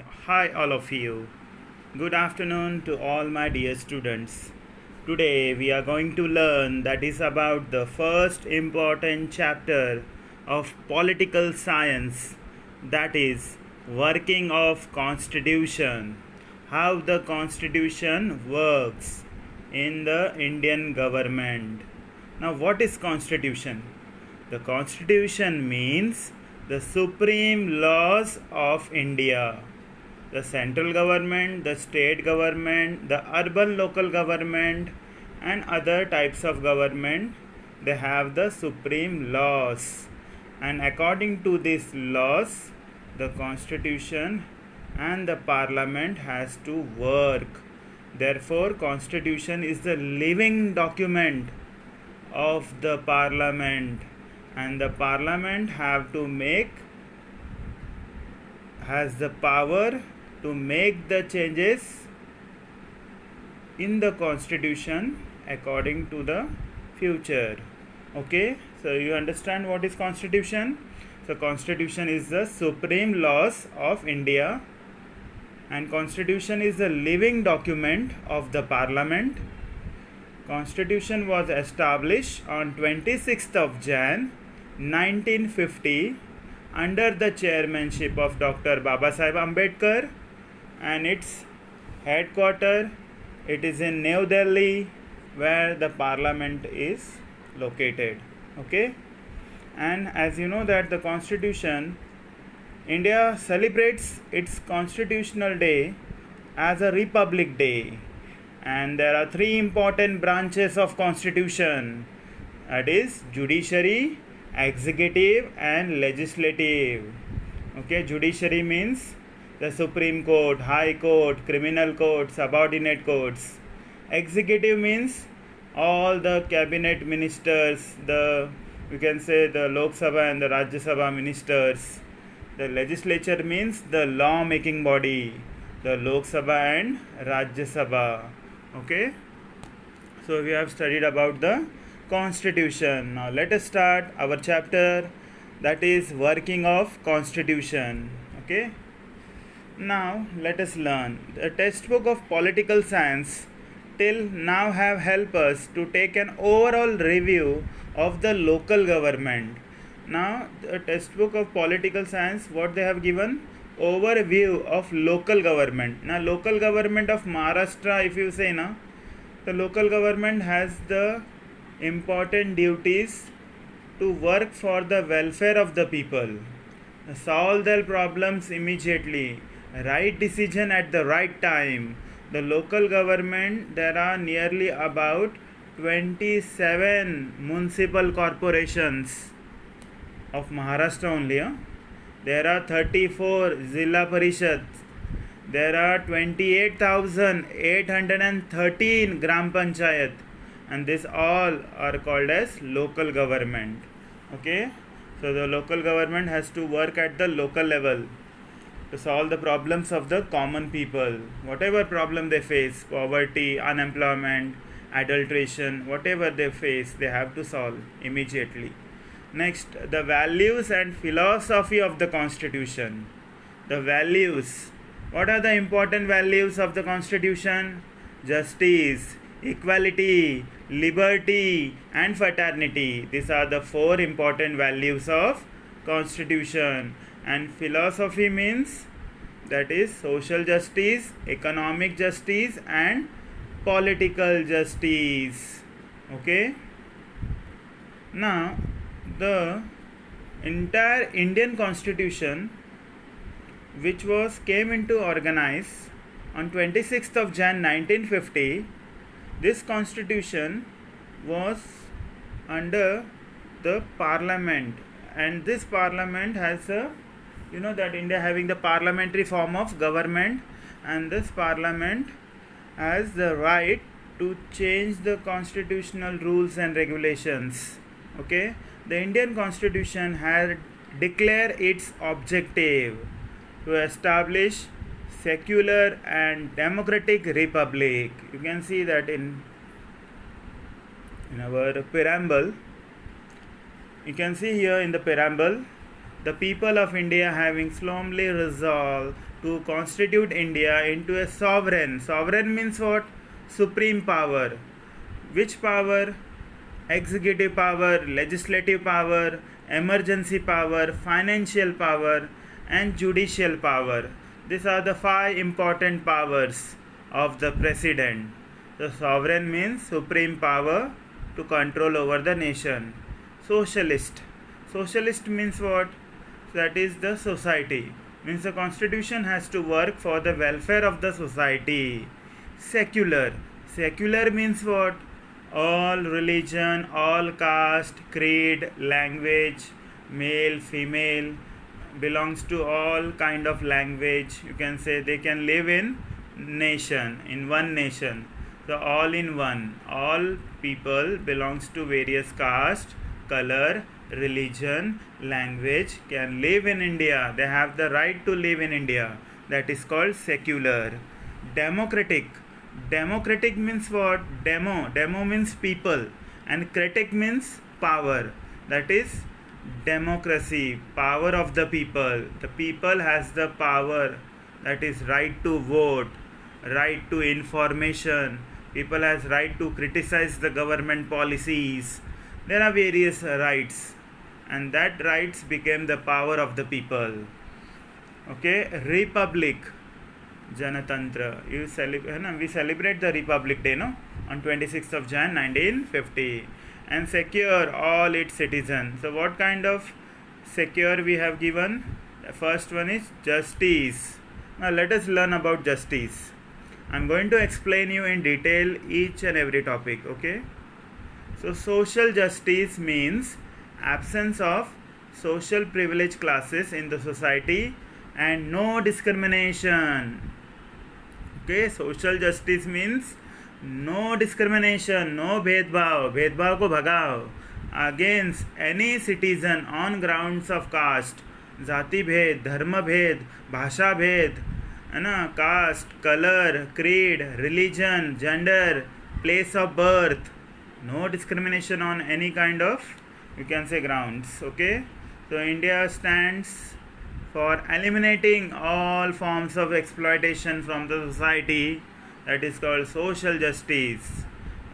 Hi, all of you. Good afternoon to all my dear students. Today we are going to learn that is about the first important chapter of political science, that is working of constitution, how the constitution works in the Indian government. Now what is constitution? The constitution means the supreme laws of India. The central government, the state government, the urban local government, and other types of government, they have the supreme laws. And according to these laws, the constitution and the parliament has to work. Therefore, constitution is the living document of the parliament, and the parliament has the power to make the changes in the constitution according to the future. Okay, so you understand what is constitution? So constitution is the supreme laws of India, and constitution is the living document of the parliament. Constitution was established on 26th of Jan 1950 under the chairmanship of Dr. Babasaheb Ambedkar, and its headquarters, it is in New Delhi, where the parliament is located. Okay, and as you know that the constitution, India celebrates its constitutional day as a republic day, and there are three important branches of constitution, that is judiciary, executive, and legislative. Okay, judiciary means the Supreme Court, High Court, Criminal Court, subordinate courts. Executive means all the cabinet ministers, you can say the Lok Sabha and the Rajya Sabha ministers. The legislature means the law making body, the Lok Sabha and Rajya Sabha. Okay, so we have studied about the constitution. Now let us start our chapter, that is working of constitution. Okay, now let us learn. The textbook of political science till now have helped us to take an overall review of the local government. Now the textbook of political science, what they have given, overview of local government. Now local government of Maharashtra, if you say now, the local government has the important duties to work for the welfare of the people, solve their problems immediately, right decision at the right time. The local government, there are nearly about 27 municipal corporations of Maharashtra only. There are 34 Zilla Parishads. There are 28,813 Gram Panchayat, and this all are called as local government. Okay, so the local government has to work at the local level to solve the problems of the common people. Whatever problem they face, poverty, unemployment, adulteration, whatever they face, they have to solve immediately. Next, the values and philosophy of the constitution. The values. What are the important values of the constitution? Justice, equality, liberty, and fraternity. These are the four important values of constitution. And philosophy means, that is social justice, economic justice, and political justice. Okay, now the entire Indian constitution, which came into organize on 26th of Jan 1950, this constitution was under the parliament, and this parliament has a, you know that India having the parliamentary form of government, and this parliament has the right to change the constitutional rules and regulations. Okay, the Indian constitution had declared its objective to establish secular and democratic republic. You can see that in our preamble. You can see here in the preamble the people of India having solemnly resolved to constitute India into a sovereign. Sovereign means what? Supreme power. Which power? Executive power, legislative power, emergency power, financial power, and judicial power. These are the 5 important powers of the president. The sovereign means supreme power to control over the nation. Socialist. Socialist means what? That is the society. Means the constitution has to work for the welfare of the society. Secular. Secular means what? All religion, all caste, creed, language, male, female, belongs to all kind of language. You can say they can live in nation, in one nation. So all in one. All people belongs to various caste, color, religion, language can live in India. They have the right to live in India. That is called secular. Democratic. Democratic means what? Demo means people, and critic means power. That is democracy, power of the people. The people has the power, that is right to vote, right to information. People has right to criticize the government policies. There are various rights, and that rights became the power of the people. Okay, Republic. Janatantra. We celebrate the Republic Day, no? On 26th of Jan 1950. And secure all its citizens. So what kind of secure we have given? The first one is justice. Now let us learn about justice. I am going to explain you in detail each and every topic, okay? So social justice means absence of social privileged classes in the society and no discrimination. Okay, social justice means no discrimination, no bhedbhav, bhedbhav ko bhagao, against any citizen on grounds of caste, जाति भेद, धर्म भेद, भाषा भेद, है ना, caste, color, creed, religion, gender, place of birth, no discrimination on any kind of, you can say, grounds. Okay, so India stands for eliminating all forms of exploitation from the society. That is called social justice.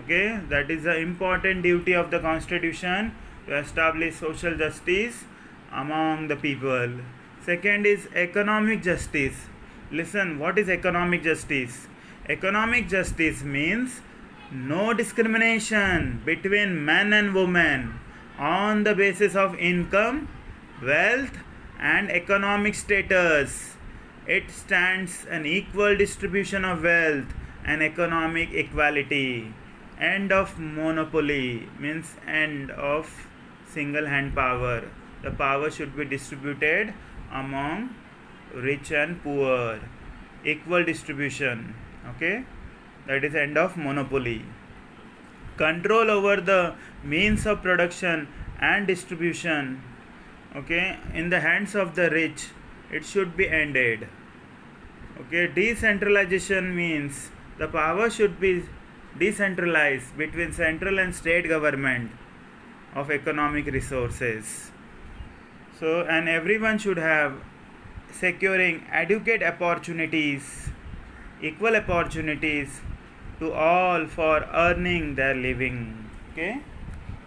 Okay, that is the important duty of the constitution, to establish social justice among the people. Second is economic justice. Listen, what is economic justice? Economic justice means no discrimination between men and women on the basis of income, wealth, and economic status. It stands an equal distribution of wealth and economic equality. End of monopoly means end of single hand power. The power should be distributed among rich and poor. Equal distribution. Okay, that is end of monopoly. Control over the means of production and distribution, okay, in the hands of the rich, it should be ended. Okay, decentralization means the power should be decentralized between central and state government of economic resources. So, and everyone should have securing adequate opportunities, equal opportunities to all for earning their living. Okay,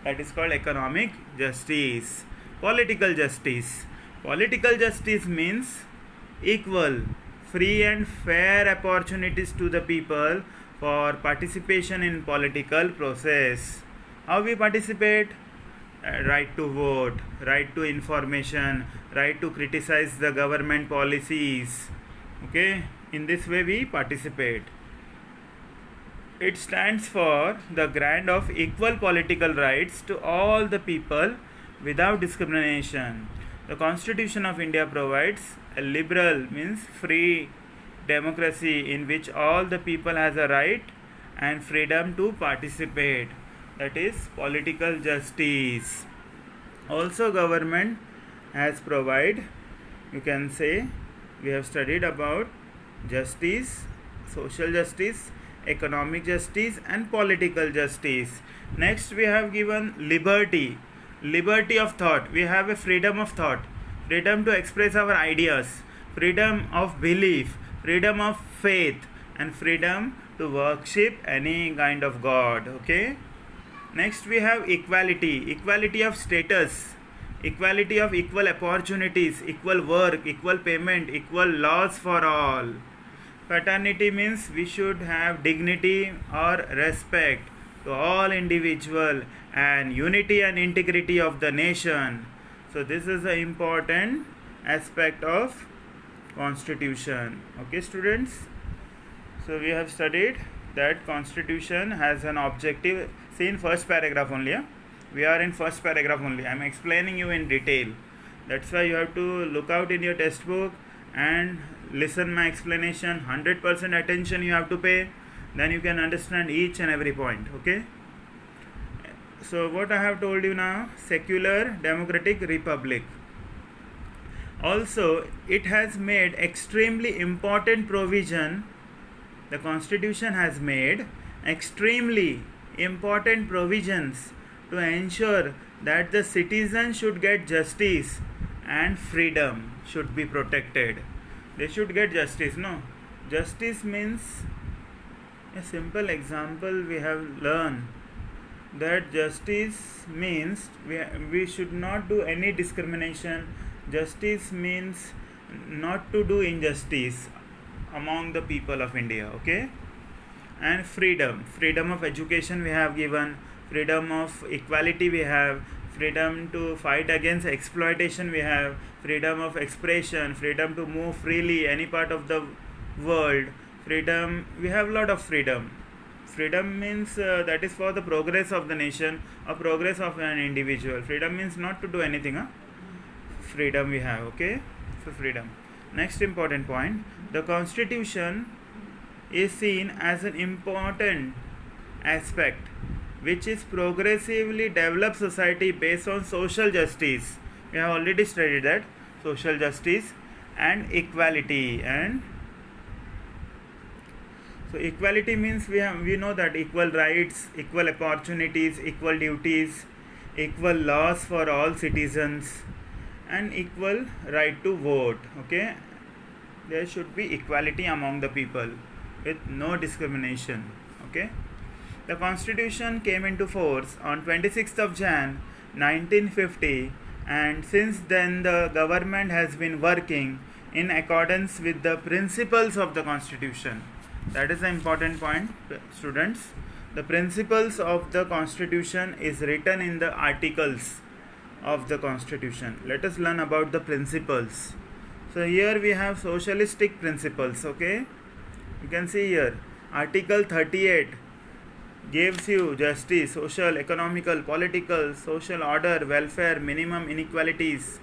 that is called economic justice. Political justice. Political justice means equal, free and fair opportunities to the people for participation in political process. How we participate? Right to vote, right to information, right to criticize the government policies. Okay, in this way we participate. It stands for the grant of equal political rights to all the people without discrimination. The Constitution of India provides a liberal means free democracy in which all the people has a right and freedom to participate. That is political justice. Also government has provide, you can say, we have studied about justice, social justice, economic justice and political justice. Next we have given liberty. Liberty of thought. We have a freedom of thought. freedom to express our ideas, freedom of belief, freedom of faith, and freedom to worship any kind of god. Okay. Next we have equality, equality of status, equality of equal opportunities, equal work, equal payment, equal laws for all. Fraternity means we should have dignity or respect to all individual and unity and integrity of the nation. So this is an important aspect of constitution. Okay students, so we have studied that constitution has an objective. See in first paragraph only. We are in first paragraph only. I am explaining you in detail. That's why you have to look out in your textbook and listen my explanation. 100% attention you have to pay. Then you can understand each and every point. Okay. So what I have told you now, secular democratic republic. Also, it has made extremely important provision. The constitution has made extremely important provisions to ensure that the citizens should get justice and freedom should be protected. They should get justice. No, justice means, a simple example we have learned, that justice means we should not do any discrimination. Justice means not to do injustice among the people of India. Okay. And freedom of education we have given, freedom of equality we have, freedom to fight against exploitation we have, freedom of expression, freedom to move freely any part of the world, freedom, we have a lot of freedom. Freedom means that is for the progress of the nation or progress of an individual. Freedom means not to do anything. Freedom we have. Okay, so freedom. Next important point, the constitution is seen as an important aspect which is progressively developed society based on social justice. We have already studied that, social justice and equality. And so equality means we know that equal rights, equal opportunities, equal duties, equal laws for all citizens, and equal right to vote. Okay, there should be equality among the people with no discrimination. Okay. The constitution came into force on 26th of Jan 1950, and since then the government has been working in accordance with the principles of the constitution. That is the important point, students. The principles of the constitution is written in the articles of the constitution. Let us learn about the principles. So here we have socialistic principles. Okay, you can see here article 38 gives you justice, social, economical, political, social order, welfare, minimum inequalities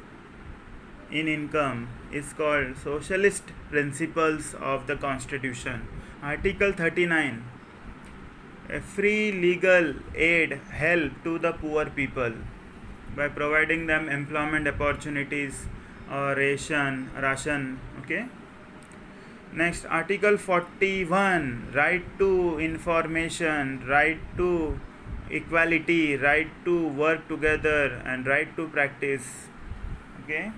in income is called socialist principles of the constitution. Article 39, a free legal aid, help to the poor people by providing them employment opportunities or ration. Okay. Next, Article 41, right to information, right to equality, right to work together, and right to practice. Okay.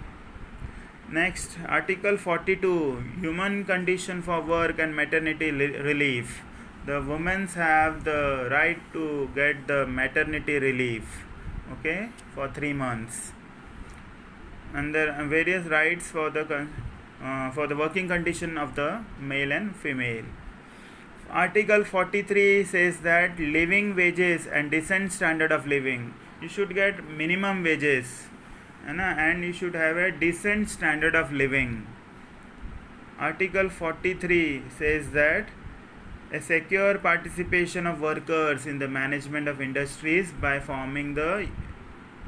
Next, Article 42, human condition for work and maternity relief. The women have the right to get the maternity relief. Okay, for 3 months. And there are various rights for the working condition of the male and female. Article 43 says that living wages and decent standard of living. You should get minimum wages and you should have a decent standard of living. Article 43 says that a secure participation of workers in the management of industries by forming the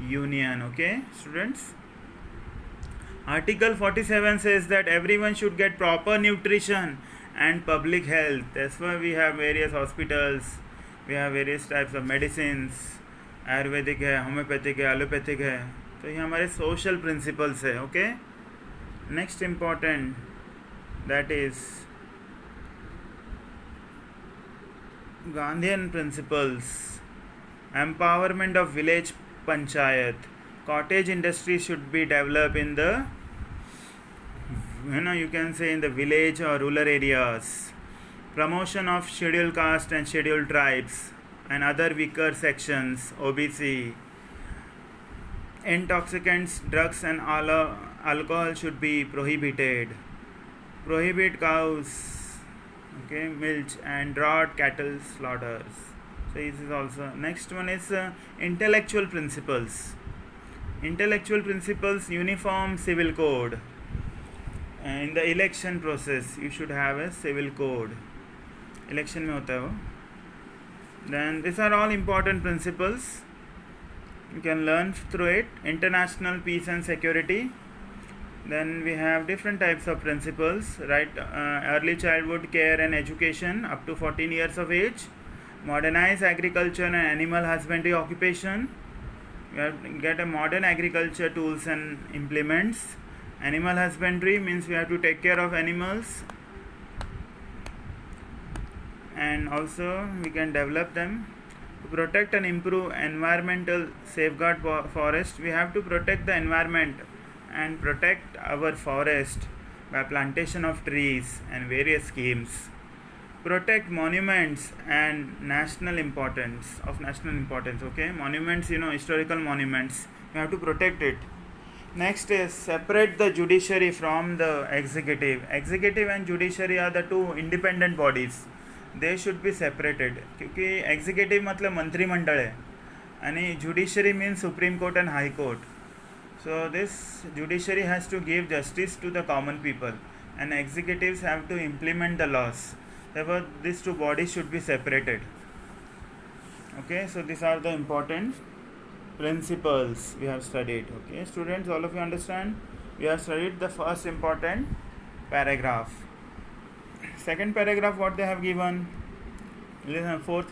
union. Okay, students. Article 47 says that everyone should get proper nutrition and public health. That's why we have various hospitals, we have various types of medicines, Ayurvedic है, homeopathic है, allopathic है. तो ये हमारे social principles है. Okay. Next important that is Gandhian principles, empowerment of village panchayat. cottage industry should be developed in the, you can say, in the village or rural areas. Promotion of scheduled caste and scheduled tribes and other weaker sections, OBC. Intoxicants, drugs and alcohol should be prohibited. Prohibit cows, okay, milch and draught cattle slaughters. So this is also. Next one is intellectual principles. Intellectual principles, uniform civil code. In the election process, you should have a civil code. Election में होता है वो. Then these are all important principles. You can learn through it. International peace and security. Then we have different types of principles, right? Early childhood care and education up to 14 years of age. Modernize agriculture and animal husbandry occupation. You have to get a modern agriculture tools and implements. Animal husbandry means we have to take care of animals, and also we can develop them. To protect and improve environmental safeguard forest, we have to protect the environment and protect our forest by plantation of trees and various schemes. Protect monuments and national importance, okay? Monuments, historical monuments, we have to protect it. Next is separate the judiciary from the executive. Executive and judiciary are the two independent bodies. They should be separated. क्योंकि executive मतलब मंत्रिमंडल है आणि judiciary means Supreme Court and High Court. So this judiciary has to give justice to the common people and executives have to implement the laws. Therefore these two bodies should be separated. Okay, so these are the important principles we have studied. Okay, students, all of you understand? We have studied the first important paragraph. Second paragraph, what they have given.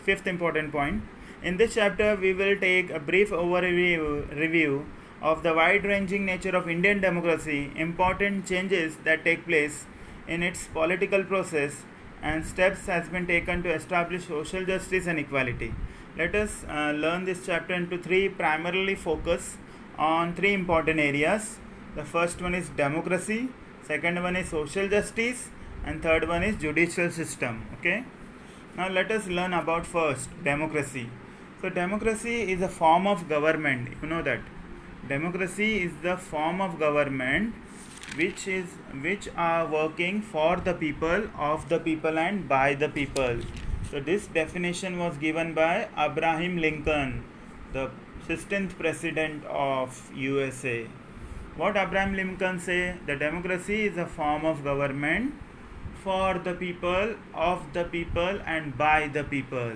Fifth important point. In this chapter, we will take a brief review of the wide-ranging nature of Indian democracy, important changes that take place in its political process, and steps has been taken to establish social justice and equality. Let us learn this chapter into three, primarily focus on three important areas. The first one is democracy, second one is social justice, and third one is judicial system. Okay, now let us learn about first democracy. So democracy is a form of government, you know that. Democracy is the form of government which are working for the people, of the people and by the people. So this definition was given by Abraham Lincoln, the 16th president of USA. What Abraham Lincoln say? The democracy is a form of government for the people, of the people and by the people.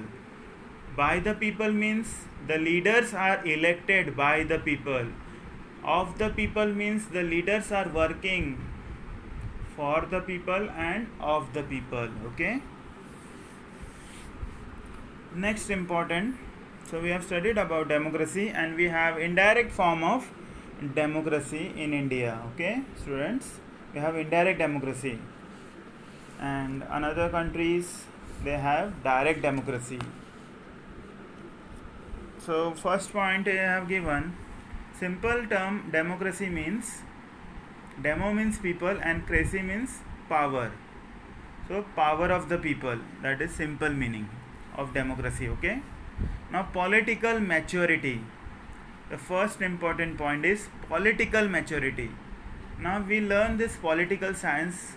By the people means the leaders are elected by the people. Of the people means the leaders are working for the people and of the people. Okay. Next important. So we have studied about democracy and we have indirect form of democracy in India. Okay, students. We have indirect democracy. And another countries they have direct democracy. So first point I have given, simple term democracy means, demo means people and cracy means power. So power of the people, that is simple meaning of democracy. Okay, now political maturity. The first important point is political maturity. Now we learn this political science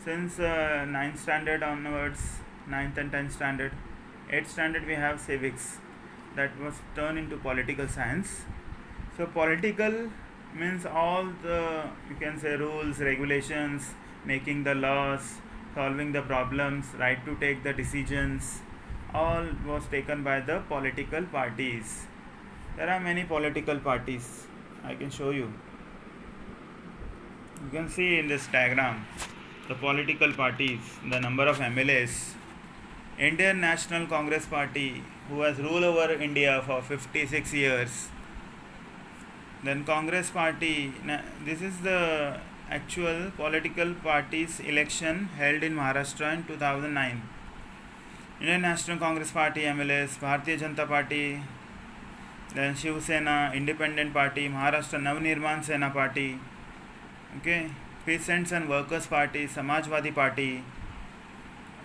since 9th standard onwards, 9th and 10th standard. 8th standard we have civics, that was turned into political science. So political means all the, you can say, rules, regulations, making the laws, solving the problems, right to take the decisions, all was taken by the political parties. There are many political parties. I can show you. You can see in this diagram the political parties, the number of MLAs. Indian National Congress Party, who has ruled over India for 56 years. Then Congress Party, this is the actual political parties election held in Maharashtra in 2009. Indian National Congress Party MLAs, Bharatiya Janata Party, then Shiv Sena, Independent Party, Maharashtra Navnirman Sena Party, okay, Peasants and Workers Party, Samajwadi Party.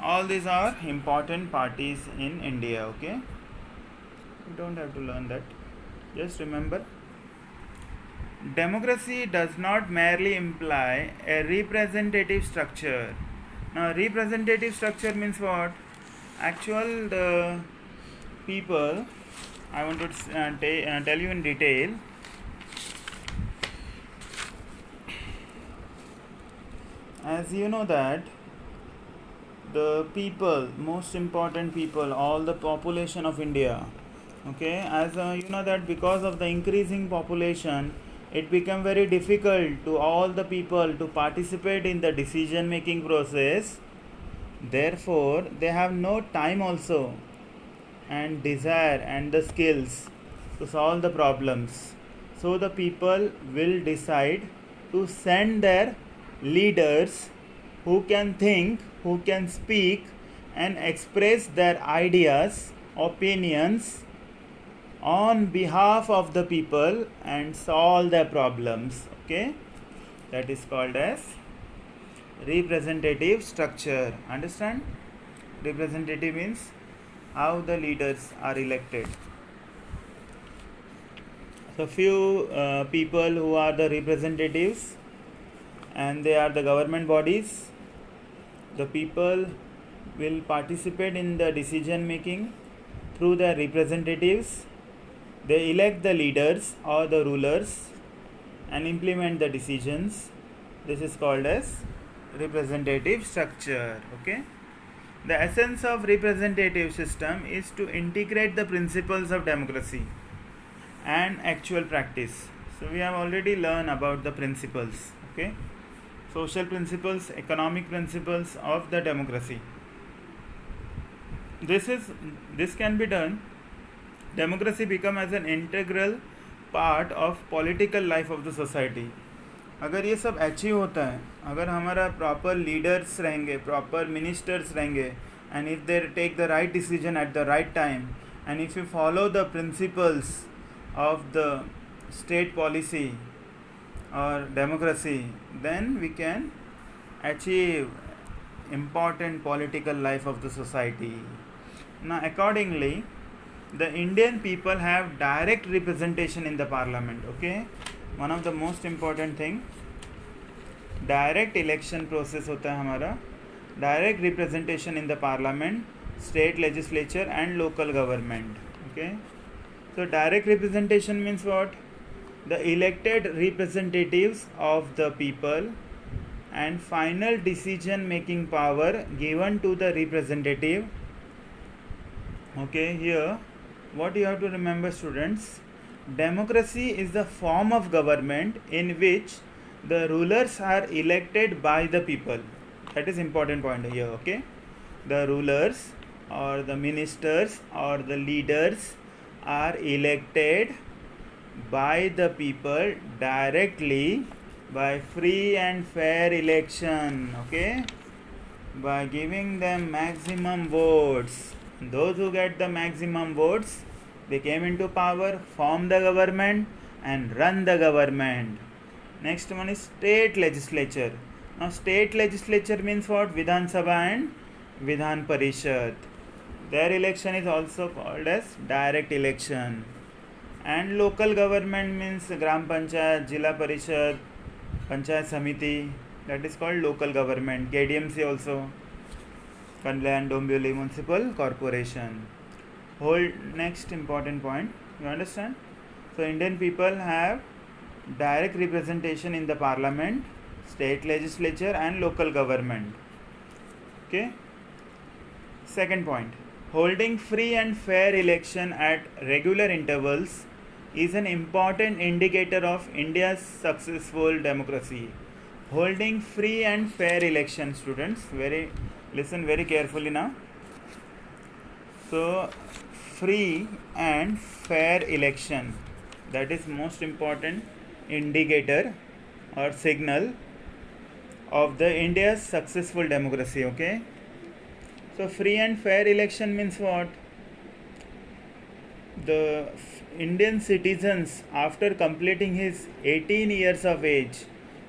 All these are important parties in India, okay. You don't have to learn that. Just remember, democracy does not merely imply a representative structure. Now, representative structure means what? Actual the people, I want to tell you in detail. As you know that the people, most important people, all the population of India, okay, as you know that because of the increasing population, it became very difficult to all the people to participate in the decision making process. Therefore, they have no time also and desire and the skills to solve the problems. So the people will decide to send their leaders who can think, who can speak and express their ideas, opinions on behalf of the people and solve their problems. Okay, that is called as representative structure. Understand? Representative means how the leaders are elected. So few people who are the representatives and they are the government bodies. The people will participate in the decision making through their representatives. They elect the leaders or the rulers and implement the decisions. This is called as representative structure. Okay. The essence of representative system is to integrate the principles of democracy and actual practice. So we have already learned about the principles, okay, social principles, economic principles of the democracy. This can be done. Democracy become as an integral part of political life of the society. अगर ये सब achieve होता है, अगर हमारा proper leaders रहेंगे, proper ministers रहेंगे, and if they take the right decision at the right time, and if you follow the principles of the state policy or democracy, then we can achieve important political life of the society. Now accordingly, the Indian people have direct representation in the parliament. Okay, one of the most important thing, direct election process होता है हमारा, direct representation in the parliament, state legislature and local government. Okay, so direct representation means what? The elected representatives of the people and final decision making power given to the representative. Okay, here what you have to remember, students, democracy is the form of government in which the rulers are elected by the people. That is important point here. Okay, the rulers or the ministers or the leaders are elected by the people directly by free and fair election. Okay, by giving them maximum votes. Those who get the maximum votes, they came into power, form the government and run the government. Next one is state legislature. Now state legislature means what? Vidhan Sabha and Vidhan Parishad. Their election is also called as direct election. And local government means Gram Panchayat, Jila Parishad, Panchayat Samiti. That is called local government. KDMC also, Kandla Dombivli Municipal Corporation. Whole next important point. You understand? So Indian people have direct representation in the parliament, state legislature and local government. Okay. Second point. Holding free and fair election at regular intervals is an important indicator of India's successful democracy. Holding free and fair election, students, listen very carefully now. So free and fair election, that is most important indicator or signal of the India's successful democracy. Okay, so free and fair election means what? the Indian citizens, after completing his 18 years of age,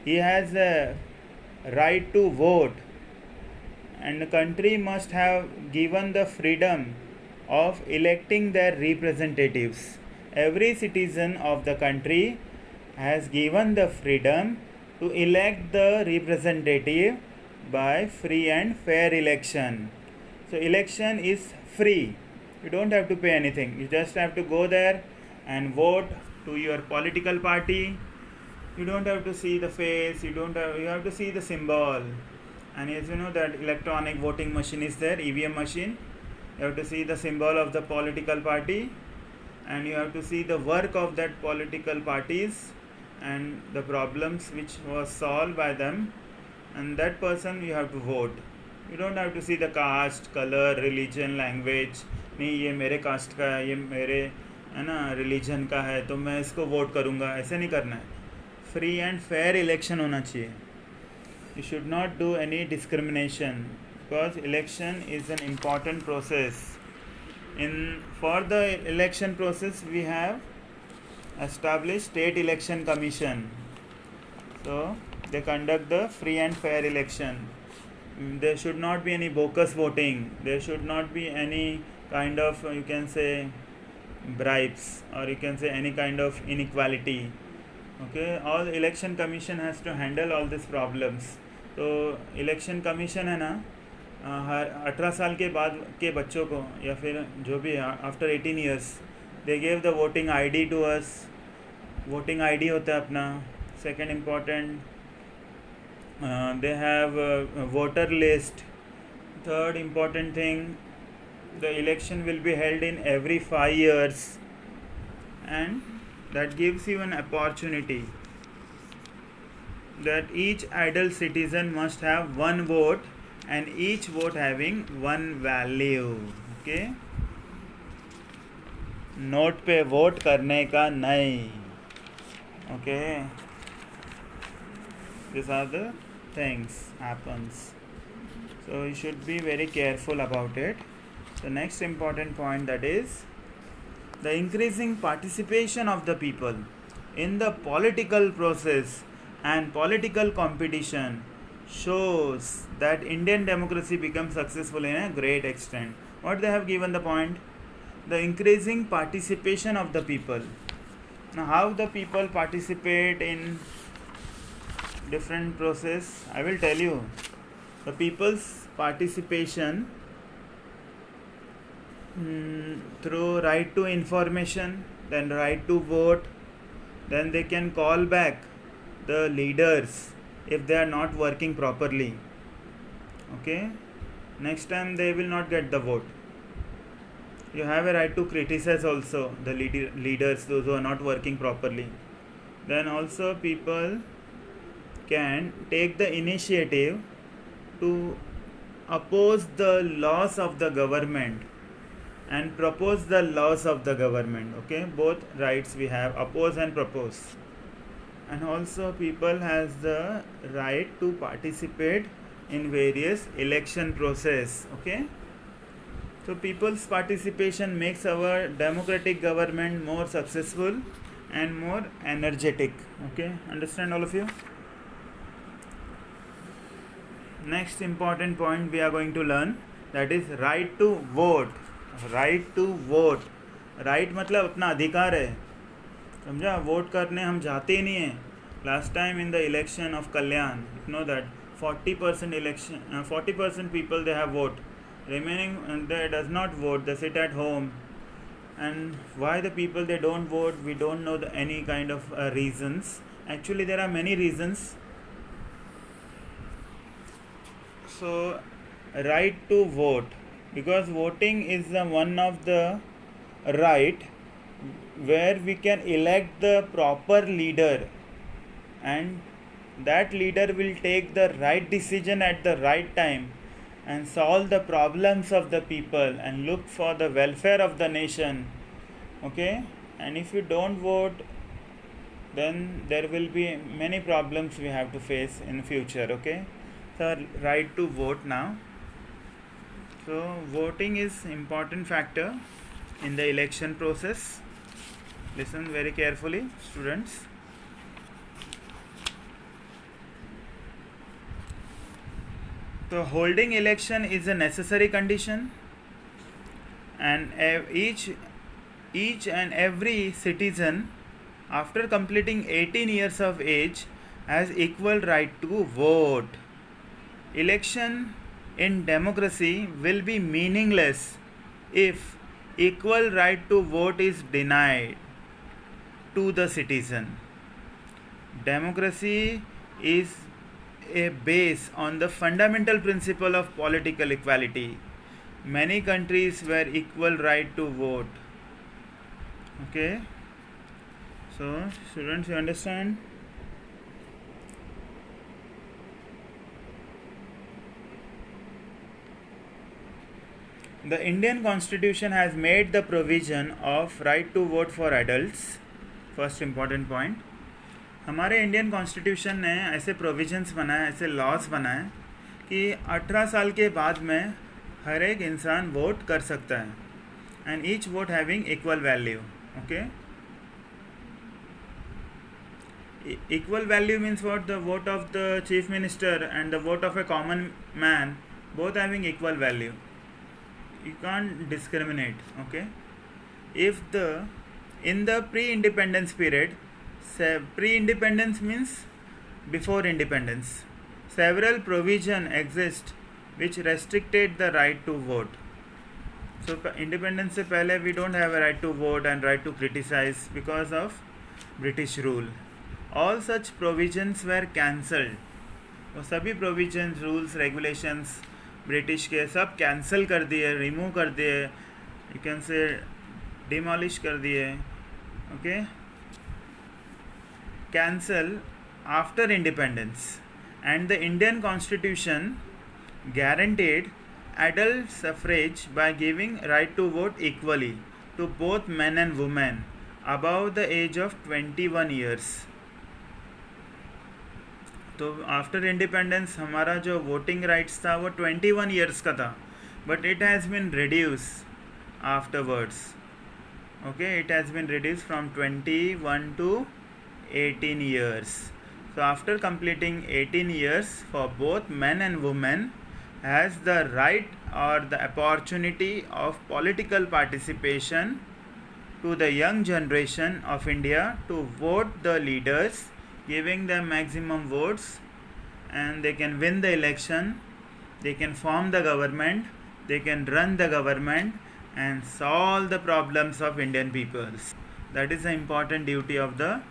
he has a right to vote, and the country must have given the freedom of electing their representatives. Every citizen of the country has given the freedom to elect the representative by free and fair election. So election is free. You don't have to pay anything. You just have to go there and vote to your political party. You don't have to see the face. You have to see the symbol. And as you know that electronic voting machine is there, EVM machine. You have to see the symbol of the political party, and you have to see the work of that political parties and the problems which was solved by them, and that person you have to vote. You don't have to see the caste, color, religion, language. नहीं ये मेरे cast का है, ये मेरे है ना religion का है तो मैं इसको वोट करूँगा, ऐसे नहीं करना है. फ्री एंड फेयर इलेक्शन होना चाहिए. You should not do any discrimination, because election is an important process. For the election process we have established State Election Commission. So they conduct the free and fair election. There should not be any bogus voting. There should not be any kind of, you can say, bribes, or you can say any kind of inequality. Okay, all election commission has to handle all these problems. तो election commission है ना, हर 18 साल के बाद के बच्चों को या फिर जो भी after 18 years they gave the voting ID to us. Voting ID होता है अपना. Second important, they have voter list. Third important thing, the election will be held in every 5 years, and that gives you an opportunity that each adult citizen must have one vote, and each vote having one value. Okay, note पे vote करने का नहीं. Okay, these are the things happens, so you should be very careful about it. The next important point, that is the increasing participation of the people in the political process and political competition shows that Indian democracy becomes successful in a great extent. What they have given the point? The increasing participation of the people. Now how the people participate in different process, I will tell you. The people's participation through right to information, then right to vote, then they can call back the leaders if they are not working properly. Okay, next time they will not get the vote. You have a right to criticize also the leaders, those who are not working properly. Then also people can take the initiative to oppose the laws of the government and propose the laws of the government. Okay, both rights we have, oppose and propose. And also people has the right to participate in various election process. Okay, so people's participation makes our democratic government more successful and more energetic. Okay, understand all of you? Next important point we are going to learn, that is right to vote. Right to vote. Right मतलब अपना अधिकार है, समझा. Vote करने हम जाते ही नहीं हैं. Last time in the election of Kalyan, you know that 40% people they have vote, remaining they does not vote, they sit at home. And why the people they don't vote, we don't know any kind of reasons. Actually there are many reasons. So right to vote, because voting is one of the right where we can elect the proper leader, and that leader will take the right decision at the right time and solve the problems of the people and look for the welfare of the nation. Okay, and if you don't vote, then there will be many problems we have to face in future. Okay, so right to vote now. So voting is important factor in the election process. Listen very carefully, students. So holding election is a necessary condition, and each and every citizen after completing 18 years of age has equal right to vote. Election in democracy will be meaningless if equal right to vote is denied to the citizen. Democracy is a base on the fundamental principle of political equality. Many countries were equal right to vote. Okay, so students, you understand? The Indian Constitution has made the provision of right to vote for adults. First important point. हमारे Indian constitution ने ऐसे provisions बनाए, ऐसे laws बनाए कि 18 साल के बाद में हर एक इंसान वोट कर सकता है, and each vote having equal value. Okay, equal value means what? The vote of the chief minister and the vote of a common man, both having equal value. You can't discriminate. Okay, if in the pre-independence period, pre-independence means before independence, several provision exist which restricted the right to vote. So independence से पहले we don't have a right to vote and right to criticize because of British rule. All such provisions were cancelled. वो सभी provisions, rules, regulations British के सब cancel कर दिए, remove कर दिए, यू कैन से डिमोलिश कर दिए. Okay, cancel after independence, and the Indian constitution guaranteed adult suffrage by giving right to vote equally to both men and women above the age of 21 years. तो after independence हमारा जो voting rights था वो 21 years का था, but it has been reduce afterwards. Okay, it has been reduce from 21 to 18 years. So after completing 18 years, for both men and women has the right or the opportunity of political participation to the young generation of India to vote the leaders, giving them maximum votes, and they can win the election, they can form the government, they can run the government and solve the problems of Indian peoples. That is the important duty of the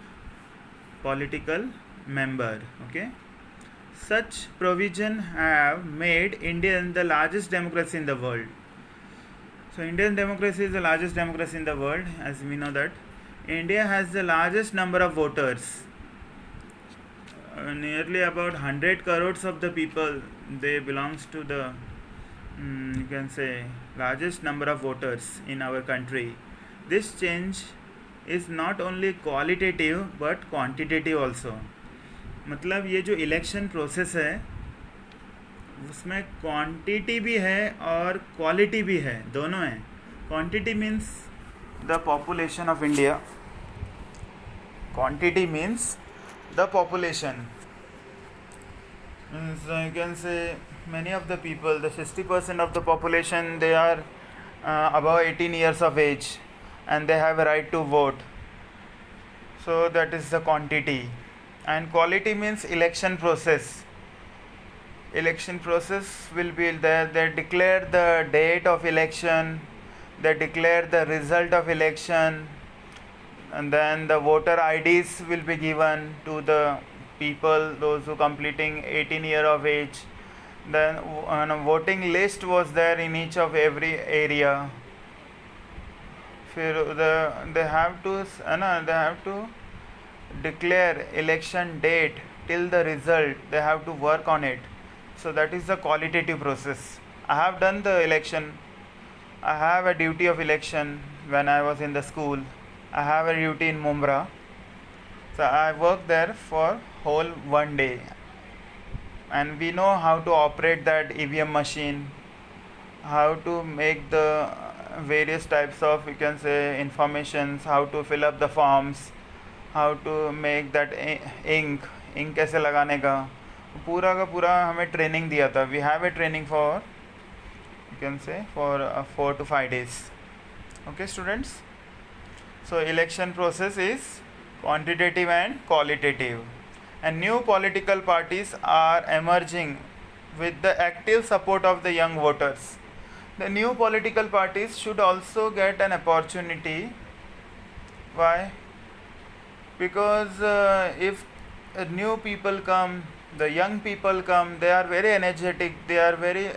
political member. Okay, such provision have made India the largest democracy in the world. So Indian democracy is the largest democracy in the world, as we know that. India has the largest number of voters. Nearly about 100 crores of the people, they belongs to the you can say largest number of voters in our country. This change is not only qualitative but quantitative also. मतलब ये जो election process है उसमें quantity भी है और quality भी है, दोनों है. Quantity means the population of India, quantity means the population means you can say many of the people, the 60% of the population, they are above 18 years of age and they have a right to vote. So that is the quantity. And quality means election process. Election process will be there. They declare the date of election, they declare the result of election, and then the voter IDs will be given to the people, those who completing 18 year of age. Then a voting list was there in each of every area. They have to declare election date till the result, they have to work on it. So that is the qualitative process. I have done the election. I have a duty of election when I was in the school. I have a duty in Mumra. So I worked there for whole one day, and we know how to operate that EVM machine, how to make the various types of, you can say, informations, how to fill up the forms, how to make that ink कैसे लगाने का पूरा का पूरा हमें training दिया था. We have a training for, you can say, for 4 to 5 days. Okay students, so election process is quantitative and qualitative, and new political parties are emerging with the active support of the young voters. The new political parties should also get an opportunity. Why? Because if new people come, the young people come, they are very energetic, they are very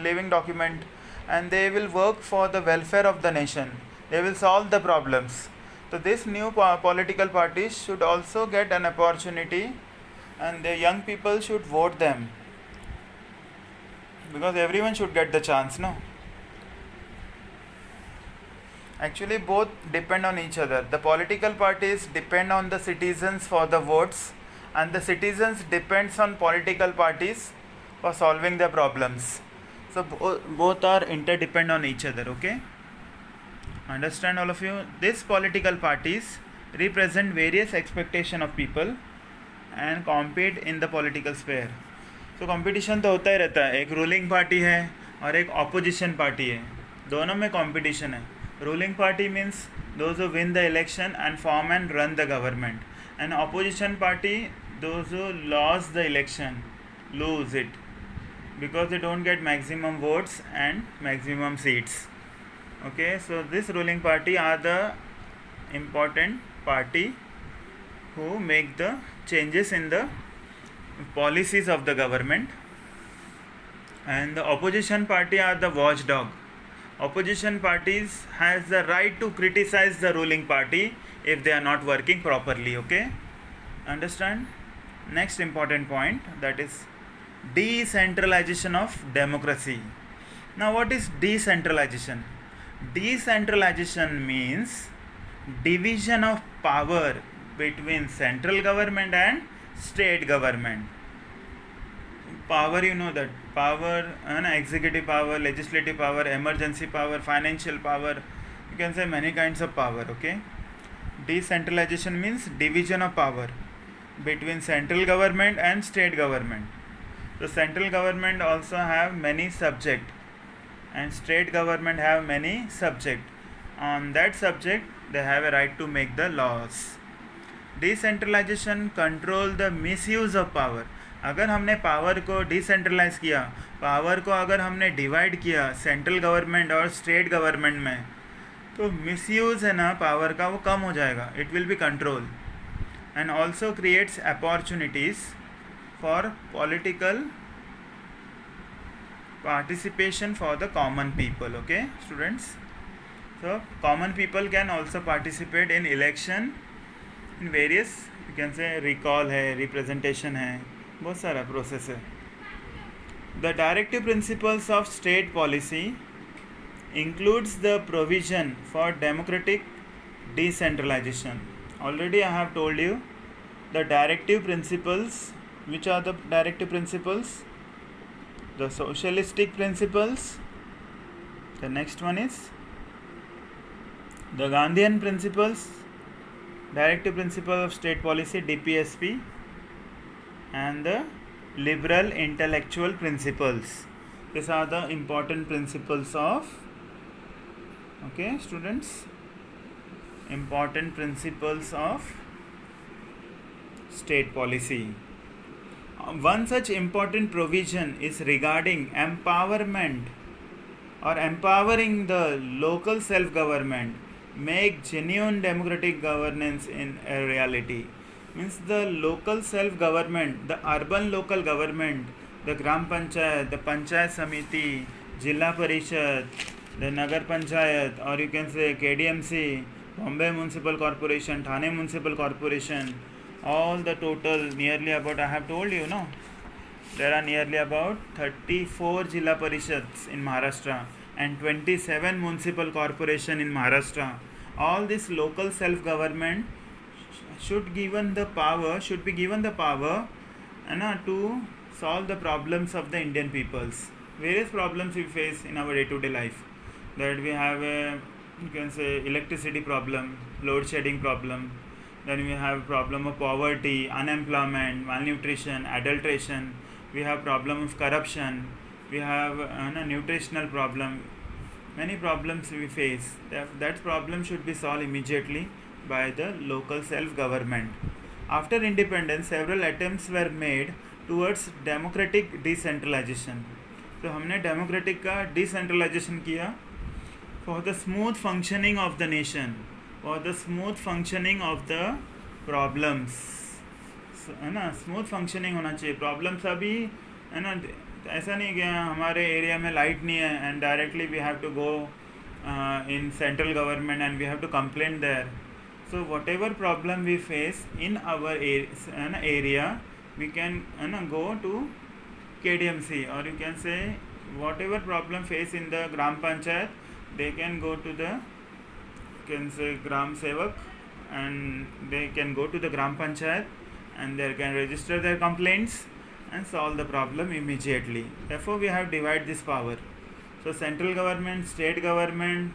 living document, and they will work for the welfare of the nation. They will solve the problems. So this new political parties should also get an opportunity, and the young people should vote them, because everyone should get the chance, no? Actually both depend on each other. The political parties depend on the citizens for the votes, and the citizens depends on political parties for solving their problems. So both are interdependent on each other. Okay, understand all of you? These political parties represent various expectation of people and compete in the political sphere. So competition तो होता ही रहता है. एक ruling party है और एक opposition party है, दोनों में competition है. Ruling party means those who win the election and form and run the government, and opposition party those who lost the election, lose it, because they don't get maximum votes and maximum seats. Okay, so this ruling party are the important party who make the changes in the policies of the government, and the opposition party are the watchdog. Opposition parties has the right to criticize the ruling party if they are not working properly. Okay, understand? Next important point, that is decentralization of democracy. Now what is decentralization? Decentralization means division of power between central government and state government. Power, you know that power, executive power, legislative power, emergency power, financial power, you can say many kinds of power. Okay, decentralization means division of power between central government and state government. The central government also have many subject, and state government have many subject. On that subject they have a right to make the laws. Decentralization control the misuse of power. अगर हमने power को decentralise किया, power को अगर हमने divide किया central government और state government में, तो मिसयूज़ है ना पावर का, वो कम हो जाएगा. It will be control, and also creates opportunities for political participation for the common people. Okay students, so common people can also participate in election in various, you can say, recall है, representation है, बहुत सारा process है. The directive principles of state policy includes the provision for democratic decentralization. Already I have told you the directive principles. Which are the directive principles? The socialistic principles. The next one is the Gandhian principles, directive principle of state policy, DPSP, and the liberal intellectual principles. These are the important principles of, okay students, important principles of state policy. One such important provision is regarding empowerment or empowering the local self-government, make genuine democratic governance in a reality. Means the local self-government, the urban local government, the Gram Panchayat, the Panchayat Samiti, Jilla Parishad, the Nagar Panchayat, or you can say KDMC, Bombay Municipal Corporation, Thane Municipal Corporation, all the total nearly about, I have told you, no, there are nearly about 34 Jilla Parishads in Maharashtra and 27 municipal corporation in Maharashtra. All this local self-government should be given the power to solve the problems of the Indian peoples. Various problems we face in our day-to-day life. that we have a, you can say, electricity problem, load shedding problem. Then we have problem of poverty, unemployment, malnutrition, adulteration. We have problem of corruption. We have a nutritional problem. Many problems we face. That problem should be solved immediately by the local self-government. After independence, several attempts were made towards democratic decentralization. तो हमने democratic का decentralization किया for the smooth functioning of the nation, for the smooth functioning of the problems, है ना. Smooth functioning होना चाहिए. Problems अभी, है ना, ऐसा नहीं कि हमारे एरिया में लाइट नहीं है and directly we have to go in central government and we have to complain there. So whatever problem we face in our area, we can, है ना, go to KDMC, or you can say whatever problem face in the gram panchayat, they can go to the, can say, gram sevak, and they can go to the gram panchayat and they can register their complaints and solve the problem immediately. Therefore, we have divided this power. So central government, state government,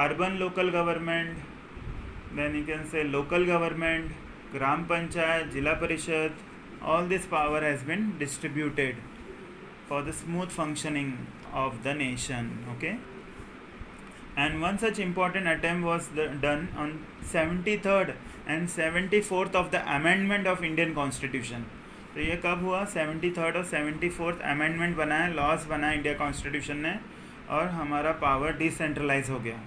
urban local government, then you can say local government, gram panchayat, jila parishad, all this power has been distributed for the smooth functioning of the nation. Okay. And one such important attempt was done on 73rd and 74th of the amendment of Indian Constitution. तो ये कब हुआ? 73rd और 74th amendment बनाया, laws बनाया India constitution ने, और हमारा पावर डिसेंट्रलाइज हो गया,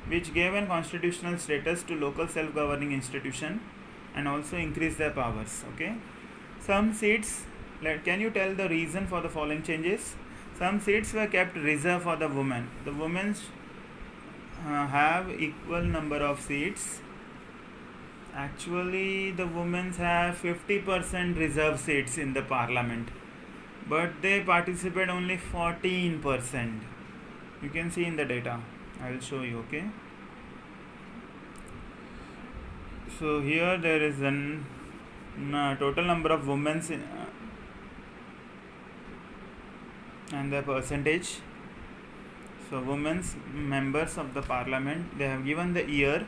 which gave an constitutional status to local self governing institution and also increase their powers. Okay. Some seats, can you tell the reason for the following changes? Some seats were kept reserved for the women. The women have equal number of seats. Actually, the women have 50% reserved seats in the parliament, but they participate only 14%. You can see in the data. I will show you. Okay. So here there is an total number of women and the percentage. So women's members of the parliament, they have given the year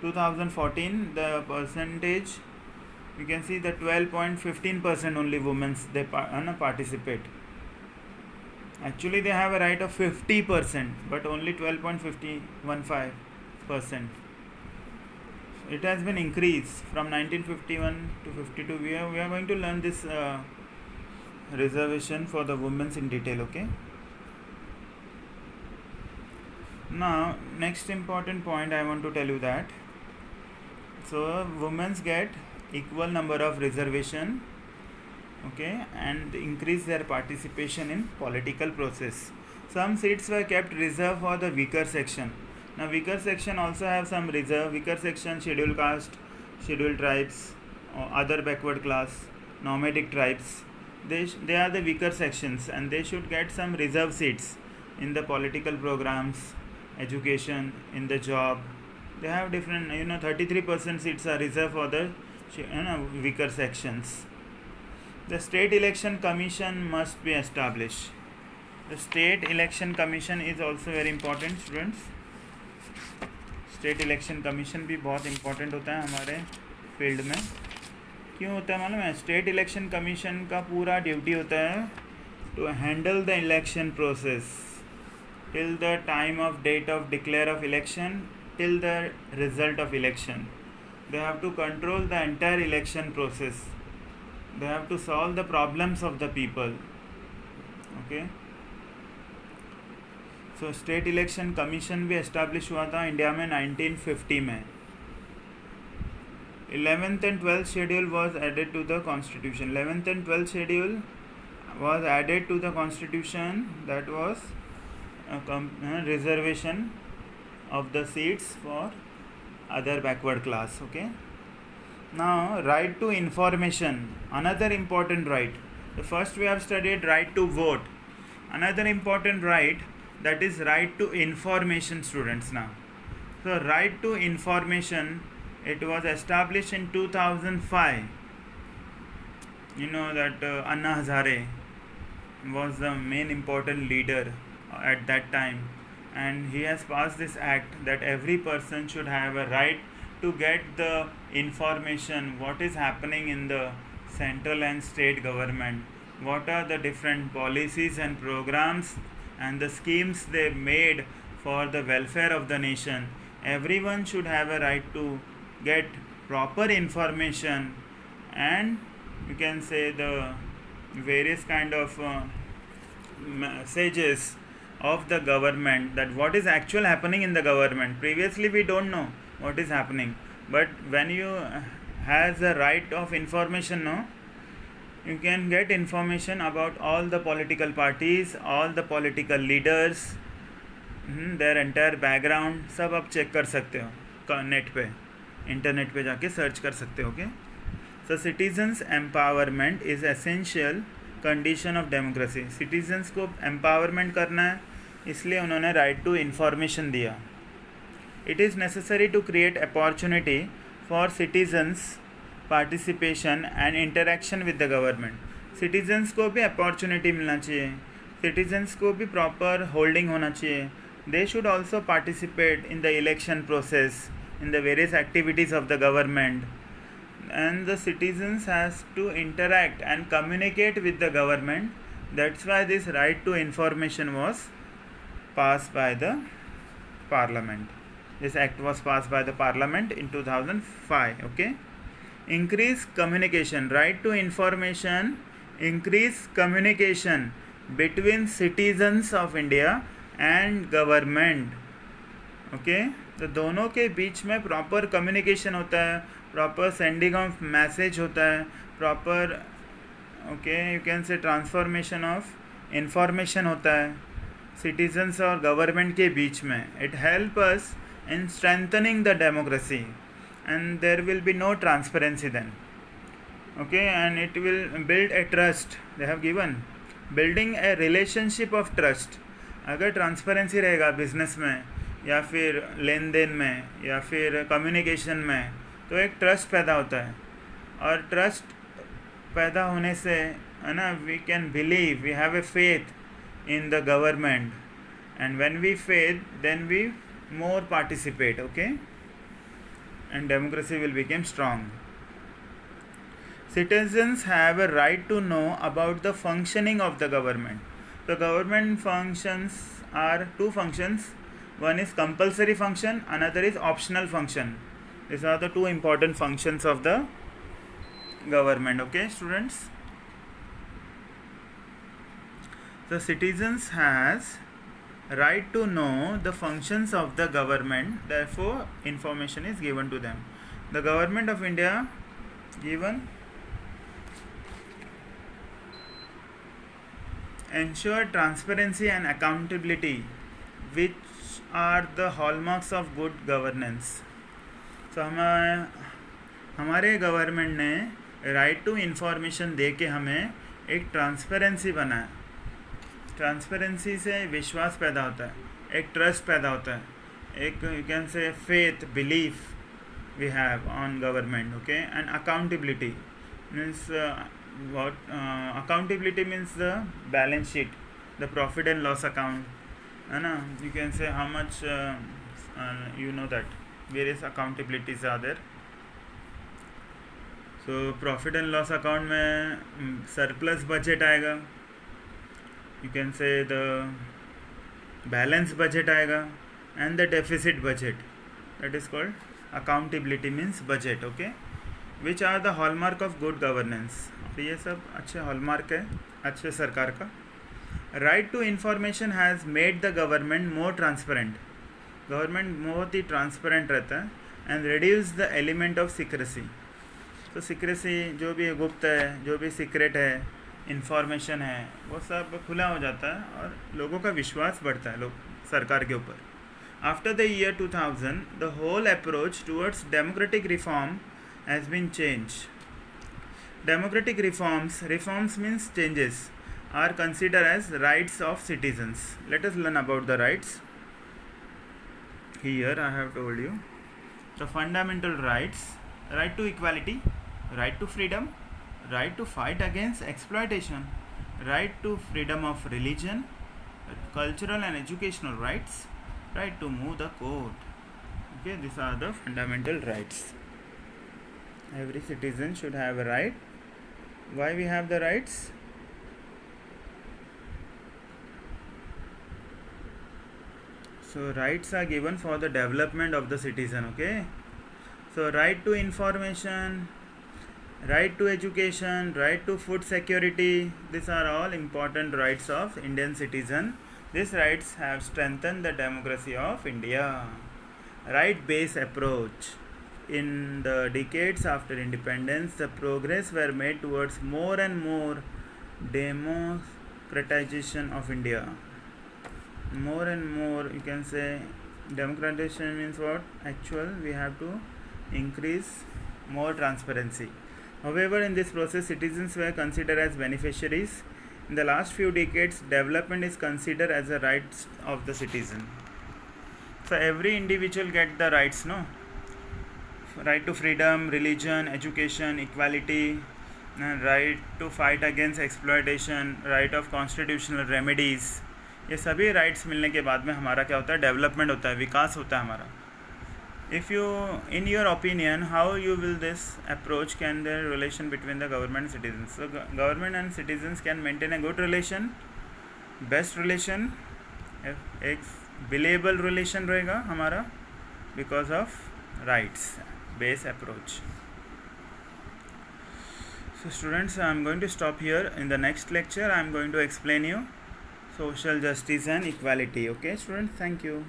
2014. The percentage, you can see the 12.15% only women they participate. Actually they have a right of 50%, but only 12.15%. It has been increased from 1951 to 52. We are going to learn this reservation for the women in detail. Okay. Now next important point I want to tell you that, so women get equal number of reservation, okay, and increase their participation in political process. Some seats were kept reserved for the weaker section. Now weaker section also have some reserve. Weaker section, scheduled caste, scheduled tribes, or other backward class, nomadic tribes. They are the weaker sections and they should get some reserve seats in the political programs, education, in the job. They have different, 33% seats are reserved for the weaker sections. The state election commission must be established. The state election commission is also very important, students. State election commission भी बहुत important होता है हमारे field में. क्यों होता है मालूम है? स्टेट इलेक्शन कमीशन का पूरा ड्यूटी होता है to handle the election process till the time of date of declare of election till the result of election. They have to control the entire election process. They have to solve the problems of the people. Okay. So state election commission भी establish हुआ था India में 1950 में. 11th and 12th schedule was added to the constitution. 11th and 12th schedule was added to the constitution. That was a reservation of the seats for other backward class. Okay. Now right to information, another important right. The first we have studied right to vote. Another important right, that is right to information, students. Now so right to information, it was established in 2005. You know that Anna Hazare was the main important leader at that time, and he has passed this act that every person should have a right to get the information what is happening in the central and state government, what are the different policies and programs and the schemes they made for the welfare of the nation. Everyone should have a right to get proper information, and you can say the various kind of messages of the government, that what is actual happening in the government. Previously we don't know what is happening, but when you has a right of information, no, you can get information about all the political parties, all the political leaders, their entire background, सब आप check कर सकते हो net पे, internet पे जाके search कर सकते हो. Okay, so citizens empowerment is essential condition of democracy. Citizens को एम्पावरमेंट करना है, इसलिए उन्होंने राइट टू इन्फॉर्मेशन दिया. It is necessary to create opportunity for citizens participation and interaction with the government. Citizens को भी अपॉर्चुनिटी मिलना चाहिए, सिटीजन्स को भी प्रॉपर होल्डिंग होना चाहिए. They should also participate in the election process, in the various activities of the government, and the citizens has to interact and communicate with the government. That's why this right to information was passed by the parliament. This act was passed by the parliament in 2005. Okay, increase communication. Right to information increase communication between citizens of India and government. Okay, तो दोनों के बीच में proper communication होता है, proper sending of message होता है, proper okay you can say transformation of information होता है सिटीजन्स और गवर्नमेंट के बीच में. It help us in strengthening the democracy and there will be no transparency then. Okay, and it will build a trust. They have given building a relationship of trust. अगर transparency रहेगा business में या फिर लेन then में या फिर communication में, तो एक ट्रस्ट पैदा होता है, और ट्रस्ट पैदा होने से है ना, we can believe, we have a faith in the government, and when we faith then we more participate. Okay, and democracy will become strong. Citizens have a right to know about the functioning of the government. The government functions are two functions. One is compulsory function, another is optional function. These are the two important functions of the government. Okay, students. The citizens has right to know the functions of the government. Therefore, information is given to them. The government of India given ensure transparency and accountability, which are the hallmarks of good governance. So हमारे government ने right to information दे के हमें एक transparency बनाया. Transparency से विश्वास पैदा होता है, एक ट्रस्ट पैदा होता है, एक you can say faith, belief we have on government. Okay, and accountability means what accountability means the balance sheet, the profit and loss account, है ना. You can say how much you know that various accountabilities are there. So profit and loss account में surplus budget आएगा, you can say the balance budget आएगा, and the deficit budget. That is called accountability means budget. Okay, which are the hallmark of good governance. तो ये सब अच्छे hallmark है अच्छे सरकार का. Right to information has made the government more transparent. Government बहुत ही ट्रांसपेरेंट रहता है, and reduce the element of secrecy. तो सीक्रेसी जो भी गुप्त है, जो भी सीक्रेट है, इंफॉर्मेशन है, वो सब खुला हो जाता है और लोगों का विश्वास बढ़ता है लोग सरकार के ऊपर. After the year 2000 the whole approach towards democratic reform has been change. Democratic reforms means changes, are considered as rights of citizens. Let us learn about the rights. Here I have told you the fundamental rights: right to equality, right to freedom, right to fight against exploitation, right to freedom of religion, cultural and educational rights, right to move the court. Okay, these are the fundamental rights. Every citizen should have a right. Why we have the rights? So rights are given for the development of the citizen. Okay, so right to information, right to education, right to food security, these are all important rights of Indian citizen. These rights have strengthened the democracy of India. Right based approach. In the decades after independence, the progress were made towards more and more democratization of India. More and more, you can say, democratization means what? Actual, we have to increase more transparency. However, in this process, citizens were considered as beneficiaries. In the last few decades, development is considered as a right of the citizen. So every individual get the rights, no? Right to freedom, religion, education, equality, and right to fight against exploitation, right of constitutional remedies. ये सभी rights मिलने के बाद में हमारा क्या होता है? डेवलपमेंट होता है, विकास होता है हमारा. If you, in your opinion, how you will this approach can the relation between the government and citizens? So government and citizens can maintain a good relation, best relation, एक believable relation रहेगा हमारा because of rights based approach. So students, I am going to stop here. In the next lecture I am going to explain you social justice and equality. Okay students, thank you.